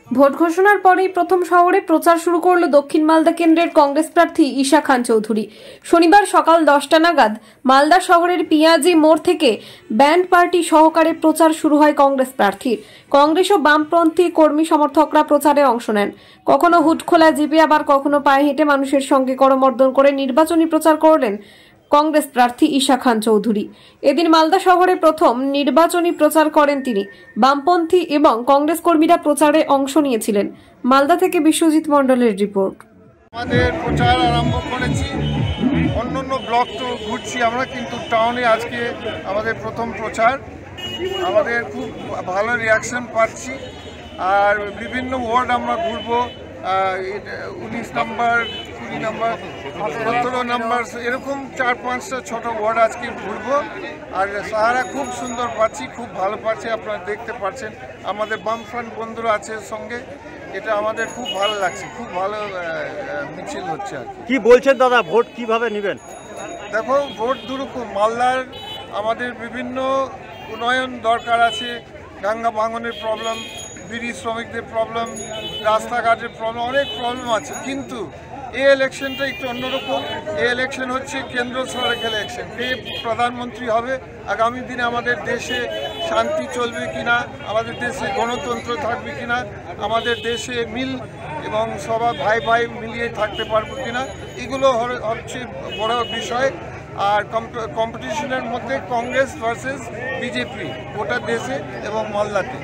Vote ঘোষণার পরেই প্রথম শহরে প্রচার শুরু করল দক্ষিণ মালদা কেন্দ্রের কংগ্রেস প্রার্থী ঈশা খান চৌধুরী। শনিবার সকাল 10টা নাগাদ মালদা শহরের পিয়াজি মোড় থেকে ব্যান্ড পার্টি সহকারে প্রচার শুরু হয় কংগ্রেস প্রার্থীর। কংগ্রেস ও বামপন্থী কর্মী সমর্থকরা প্রচারে অংশ নেন। কখনো হুটখোলা জিপে, আবার কখনো পায়ে হেঁটে মানুষের সঙ্গে করমর্দন করে নির্বাচনী প্রচার করলেন কংগ্রেস প্রার্থী ঈশা খান চৌধুরী। এদিন মালদা শহরে প্রথম নির্বাচনী প্রচার করেন তিনি। বামপন্থী এবং কংগ্রেস কর্মীরা প্রচারে অংশ নিয়েছিলেন। মালদা থেকে বিশ্বজিৎ মণ্ডলের রিপোর্ট। আমাদের প্রচার আরম্ভ করেছি, অন্য ব্লক তো ঘুরছি আমরা, কিন্তু টাউনে আজকে আমাদের প্রথম প্রচার। আমাদের খুব ভালো রিয়াকশন পাচ্ছি, আর বিভিন্ন ওয়ার্ড আমরা ঘুরবো। 19 নম্বর, 20 নম্বর, 17 নম্বর, এরকম 4-5টা ছোট ওয়ার্ড আজকে ঘুরবো। আর সাহারা খুব সুন্দর পাচ্ছি, খুব ভালো পাচ্ছি। আপনারা দেখতে পাচ্ছেন আমাদের বামফ্রন্ট বন্ধুরা আছে সঙ্গে, এটা আমাদের খুব ভালো লাগছে। খুব ভালো মিছিল হচ্ছে। আর কি বলছেন দাদা, ভোট কিভাবে নেবেন? দেখো, ভোট দুরকম। মালদার আমাদের বিভিন্ন উন্নয়ন দরকার আছে। গঙ্গা ভাঙনের প্রবলেম, বিড়ি শ্রমিকদের প্রবলেম, রাস্তাঘাটের প্রবলেম, অনেক প্রবলেম আছে। কিন্তু এই ইলেকশনটা একটু অন্যরকম। এই ইলেকশন হচ্ছে কেন্দ্র সরকারের ইলেকশন। কে প্রধানমন্ত্রী হবে, আগামী দিনে আমাদের দেশে শান্তি চলবে কিনা, আমাদের দেশে গণতন্ত্র থাকবে কিনা, আমাদের দেশে মিল এবং সবাই ভাই ভাই মিলিয়ে থাকতে পারবো কিনা, এগুলো হচ্ছে বড় বিষয়। আর কম্পিটিশনের মধ্যে কংগ্রেস ভার্সেস বিজেপি গোটা দেশে এবং মালদাতে।